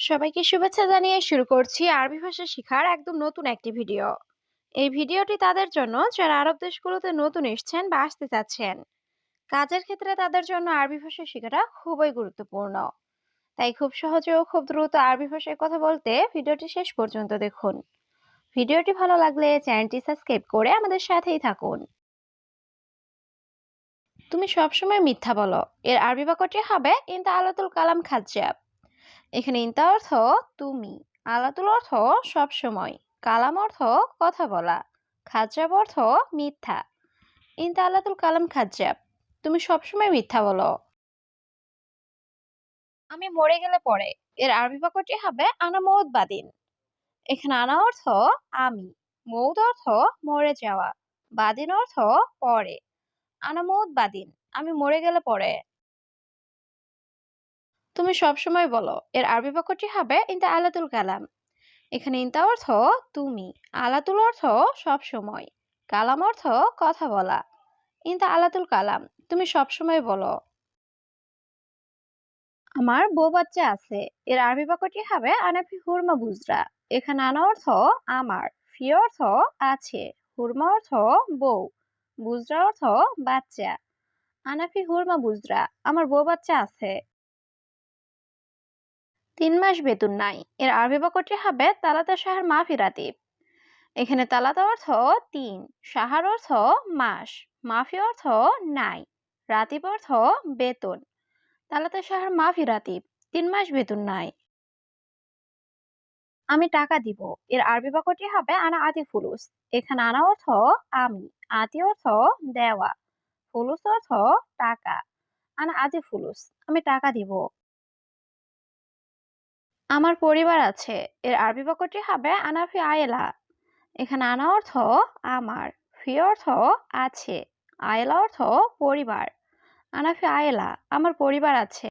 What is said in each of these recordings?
সবাইকে শুভেচ্ছা জানিয়ে শুরু করছি আরবি ভাষা শেখার একদম নতুন একটি ভিডিও। এই ভিডিওটি তাদের জন্য যারা আরব দেশগুলোতে নতুন এসেছেন বা আসতে চাচ্ছেন। কাজের ক্ষেত্রে তাদের জন্য আরবি ভাষা শেখাটা খুবই গুরুত্বপূর্ণ। তাই খুব সহজে ও খুব দ্রুত আরবি ভাষায় কথা বলতে ভিডিওটি শেষ পর্যন্ত দেখুন। ভিডিওটি ভালো লাগলে চ্যানেলটি সাবস্ক্রাইব করে আমাদের সাথেই থাকুন। তুমি সবসময় মিথ্যা বলো, এর আরবি বাক্যটি হবে ইনতা আলাতুল কালাম খাজ্জাব। এখানে ইনতা অর্থ তুমি, আলাতুল অর্থ সব সময়, কালাম অর্থ কথা বলা, খাজ্জাব অর্থ মিথ্যা। ইনতা আলাতুল কালাম খাজ্জাব, তুমি সবসময় মিথ্যা বলো। আমি মরে গেলে পরে, এর আরবি বাক্যটি হবে আনা মৌত বাদিন। এখানে আনা অর্থ আমি, মৌত অর্থ মরে যাওয়া, বাদিন অর্থ পরে। আনা মৌত বাদিন, আমি মরে গেলে পরে। তুমি সবসময় বলো, এর আরবি বাক্যটি হবে ইনতা আলাতুল কালাম। এখানে ইনতা অর্থ তুমি, আলাতুল অর্থ সব সময়, কালাম অর্থ কথা বলা। ইনতা আলাতুল কালাম, তুমি সব সময় বলো। আমার বউ বাচ্চা আছে, এর আরবি বাক্যটি হবে আনাফি হুরমা বুজরা। এখানে আনা অর্থ আমার, ফি অর্থ আছে, হুরমা অর্থ বউ, বুজরা অর্থ বাচ্চা। আনাফি হুরমা বুজরা, আমার বউ বাচ্চা আছে। 3 মাস বেতন নাই, এর আরবি বাক্যটি হবে তালাতা শাহর মাফি রাতিব। এখানে তালাতা অর্থ 3, সাহার অর্থ মাস, মাফি অর্থ নাই, রাতিব অর্থ বেতন। তালাতা শাহর মাফি রাতিব, 3 মাস বেতন নাই। আমি টাকা দিব, এর আরবি বাক্যটি হবে আনা আতি ফুলুস। এখানে আনা অর্থ আমি, আতি অর্থ দেওয়া, ফুলুস অর্থ টাকা। আনা আতি ফুলুস, আমি টাকা দিব। আমার পরিবার আছে, এর আরবি বাক্যটি হবে আনাফি আয়েলা। এখানে আনা অর্থ আমার, ফি অর্থ আছে, আয়েলা অর্থ পরিবার। আনাফি আয়েলা, আমার পরিবার আছে।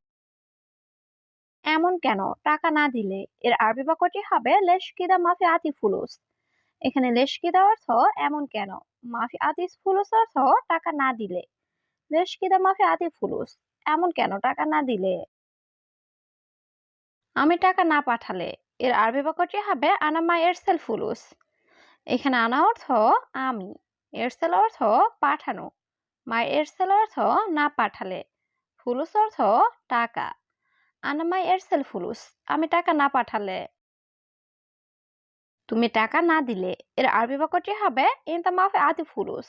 এমন কেন, টাকা না দিলে, এর আরবি বাক্যটি হবে লেশ কিদা মাফি আতি ফুলুস। এখানে লেশ কিদা অর্থ এমন কেন, মাফি আতিস ফুলুস অর্থ টাকা না দিলে। লেশ কিদা মাফি আতি ফুলুস, এমন কেন টাকা না দিলে। আমি টাকা না পাঠালে, এর আরবি বাক্যটি হবে আনামা এরসেল ফুলুস। এখানে আনা অর্থ আমি, এরসেল অর্থ পাঠানো, মাই এরসেল অর্থ না পাঠালে, ফুলুস অর্থ টাকা। আনামাই এরসেল ফুলুস, আমি টাকা না পাঠালে। তুমি টাকা না দিলে, এর আরবি বাক্যটি হবে ইনতা মাফি আতি ফুলুস।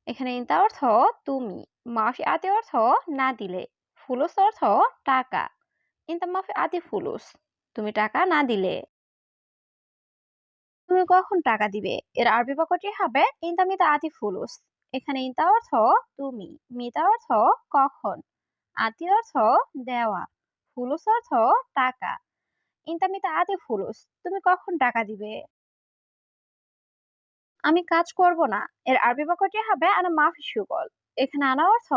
এখানে ইনতা অর্থ তুমি, মাফি আতি অর্থ না দিলে, ফুলুস অর্থ টাকা। ইনতা মাফি আতি ফুলুস, তুমি টাকা না দিলে। তুমি কখন টাকা দিবে, এর আরবি বাক্যটি হবে ইনতা মিতা আতি ফুলুস। এখানে ইনতা অর্থ তুমি, মিতা অর্থ কখন, আতি অর্থ দেওয়া, ফুলুস অর্থ টাকা। ইনতা মিতা আতি ফুলুস, তুমি কখন টাকা দিবে। আমি কাজ করব না, এর আরবি বাক্যটি হবে আনা মাফি সুগল। এখানে আনা অর্থ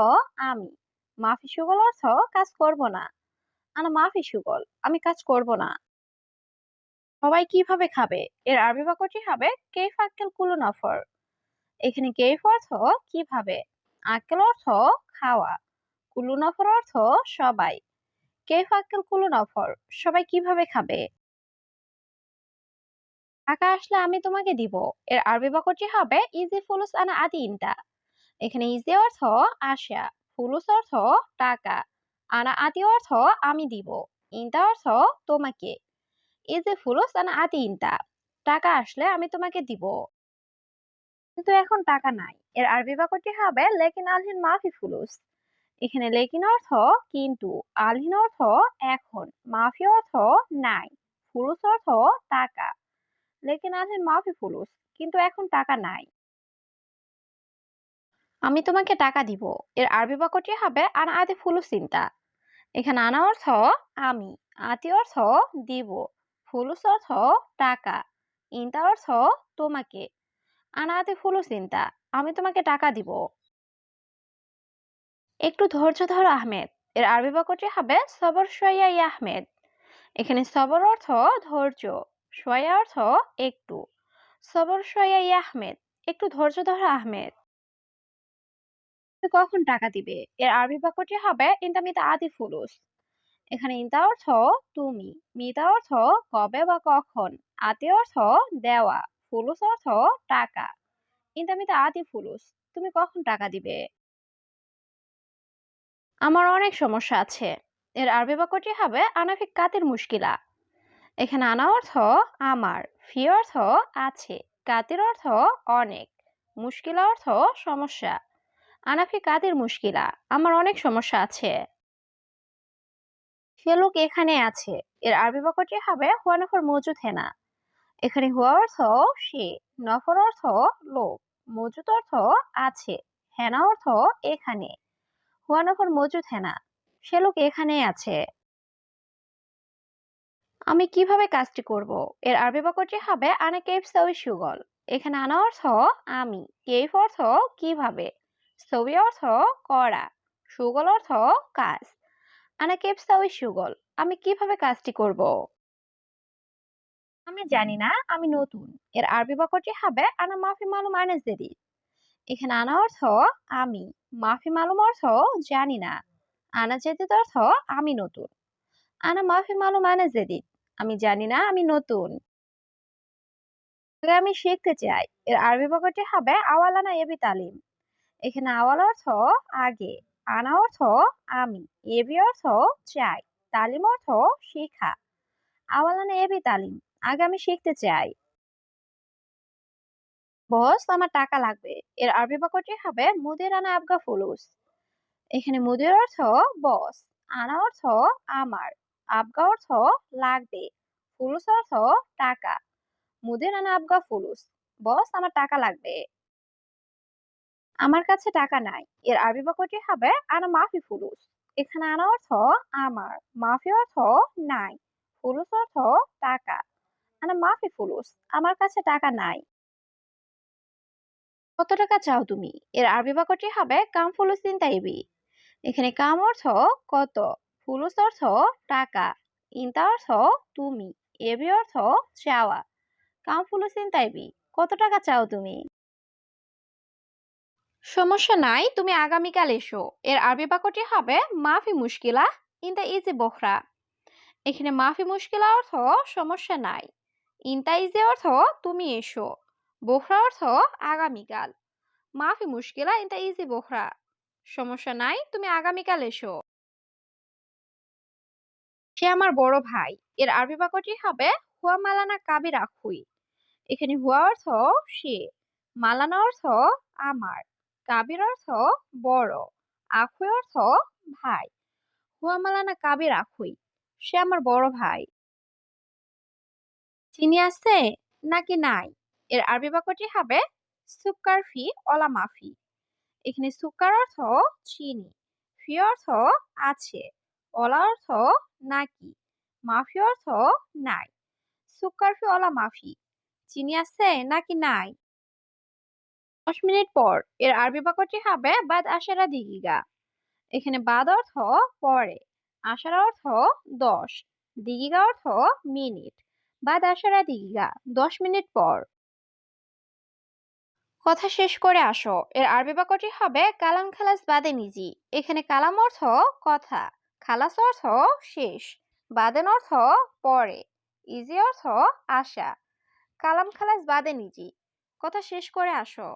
আমি, মাফি সুগল অর্থ কাজ করব না। আনা মাফি সুগল, আমি কাজ করব না। সবাই কিভাবে খাবে, এর আরবি বাক্যটি হবে কেইফ আক্কেল কুলু নফর। এখানে কেইফ অর্থ কিভাবে, আক্কেল অর্থ খাওয়া, কুলু নফর অর্থ সবাই। কেইফ আক্কেল কুলু নফর, সবাই কিভাবে খাবে। টাকা আসলে আমি তোমাকে দিব, এর আরবি বাক্যটি হবে ইজি ফুলুস আনা আদি ইনতা। এখানে ইজি অর্থ আসা, ফুলুস অর্থ টাকা, আনা আতি অর্থ আমি দিব, ইনতা অর্থ তোমাকে। ইজি ফুলুস আনা আতি ইনতা, টাকা আসলে আমি তোমাকে দিব। কিন্তু এখন টাকা নাই, এর আরবি বাক্যটি হবে লেকিন আলহিন মাফি ফুলুস। এখানে লেকিন অর্থ কিন্তু, আলহিন অর্থ এখন, মাফি অর্থ নাই, ফুলুস অর্থ টাকা। লেকিন আলহিন মাফি ফুলুস, কিন্তু এখন টাকা নাই। আমি তোমাকে টাকা দিব, এর আরবি বাক্যটি হবে আনা আতি ফুলুস চিন্তা। এখানে আনা অর্থ আমি, আতি অর্থ দিব, ফুলুস অর্থ টাকা, ইনতা অর্থ তোমাকে। আনা আতি ফুলুস চিন্তা, আমি তোমাকে টাকা দিব। একটু ধৈর্য ধরো আহমেদ, এর আরবি বাক্যটি হবে সবর শোয়া ইয়া আহমেদ। এখানে সবর অর্থ ধৈর্য, শোয়া অর্থ একটু, সবর শোয়া ইয়া আহমেদ, একটু ধৈর্য ধরো আহমেদ। তুমি কখন টাকা দিবে, এর আরবি বাক্যটি হবে ইনতা মিতা আতি ফুলুস। এখানে ইনতা অর্থ তুমি, মিতা অর্থ কবে বা কখন, আতি অর্থ দেওয়া, ফুলুস অর্থ টাকা। ইনতা মিতা আতি ফুলুস, তুমি কখন টাকা দিবে? আমার অনেক সমস্যা আছে। এর আরবি বাক্যটি হবে আনাফিক কাতির মুশকিলা। এখানে আনা অর্থ আমার, ফি অর্থ আছে, কাতির অর্থ অনেক, মুশকিলা অর্থ সমস্যা। আনাফি কাতির মুশকিলা, আমার অনেক সমস্যা আছে। সে লোক এখানে আছে। এর আরবি বাক্যটি হবে হুয়া নফর মজুদ হেনা। এখানে হুয়া অর্থ সে, নফর অর্থ লোক, মজুদ অর্থ আছে, হেনা অর্থ এখানে। হুয়া নফর মজুদ হেনা, সে লোক এখানে আছে। আমি কিভাবে কাজটি করব? এর আরবি বাক্যটি হবে আনা কেইফ সাউই সুগল। এখানে আনা অর্থ আমি, কেইফ অর্থ কিভাবে, সউই অর্থ করা, সুগল অর্থ কাজ। আনা কেইফ সাউই সুগল, আমি কিভাবে কাজটি করব? আমি জানি না, আমি নতুন। এর আরবি বাক্যটি হবে আনা মাফি মালুম আনা জেদিদ। এখানে আনা অর্থ আমি, মাফি মালুম অর্থ জানি না, আনা জেদিদ অর্থ আমি নতুন। আনা মাফি মালুম আনা জেদিদ, আমি জানি না, আমি নতুন। আগে আমি শিখতে চাই। এর আরবি বাক্যটি হবে আওয়ালানা এবি তালিম। এখানে আওয়াল অর্থ আগে, আনা অর্থ আমি, এবি অর্থ চাই, তালিম অর্থ শিখা। আওয়ালানা এবি তালিম, আগে আমি শিখতে চাই। বস, আমার টাকা লাগবে। এর আরবি বাক্যটি হবে মুদির আনা আবগা ফুলুস। এখানে মুদির অর্থ বস, আনা অর্থ আমার, আবগা অর্থ লাগবে, ফুলুস অর্থ টাকা। মুদির আনা আবগা ফুলুস, বস আমার টাকা লাগবে। আমার কাছে টাকা নাই। এর আরবি বাক্যটি হবে আনা মাফি ফুলুস। এখানে আনা অর্থ আমার, মাফি অর্থ নাই, ফুলুস অর্থ টাকা। আনা মাফি ফুলুস, আমার কাছে টাকা নাই। কত টাকা চাও তুমি? এর আরবি বাক্যটি হবে কাম ফুলুস তিন তাইবি। এখানে কাম অর্থ কত, ফুলুস অর্থ টাকা, ইনতা অর্থ তুমি, এবি অর্থ চাওয়া। কাম ফুলুস তিন তাইবি, কত টাকা চাও তুমি? সমস্যা নাই, তুমি আগামীকাল এসো। এর আরবি বাক্যটি হবে মাফি মুশকিলা ইনতা ইজি বখরা। এখানে মাফি মুশকিলা অর্থ সমস্যা নাই, ইনতা ইজি অর্থ তুমি এসো, বখরা অর্থ আগামীকাল। মাফি মুশকিলা ইনতা ইজি বখরা, সমস্যা নাই, তুমি আগামীকাল এসো। সে আমার বড় ভাই। এর আরবি বাক্যটি হবে হুয়া মালানা কাবির আখুই। এখানে হুয়া অর্থ সে, মালানা অর্থ আমার, কাবির অর্থ বড়, আখুই অর্থ ভাই। হুয়া মালানা কাবির আখুই, সে আমার বড় ভাই। চিনি আছে নাকি নাই? এর আরবি বাক্যটি হবে সুক্কার ফি অলা মাফি। এখানে সুক্কার অর্থ চিনি, ফি অর্থ আছে, অলা অর্থ নাকি, মাফি অর্থ নাই। সুক্কার ফি অলা মাফি, চিনি আছে নাকি নাই? 10 মিনিট পর। এর আরবি বাক্যটি হবে বাদ আশারা দিগিগা। এখানে বাদ অর্থ পরে, আশারা অর্থ 10, দিগিগা অর্থ মিনিট। বাদ আশারা দিগিগা, 10 মিনিট পর। কথা শেষ করে আসো। এর আরবি বাক্যটি হবে কালাম খালাস বাদে নিজি। এখানে কালাম অর্থ কথা, খালাস অর্থ শেষ, বাদেন অর্থ পরে, ইজি অর্থ আসা। কালাম খালাস বাদে নিজি, কথা শেষ করে আসো।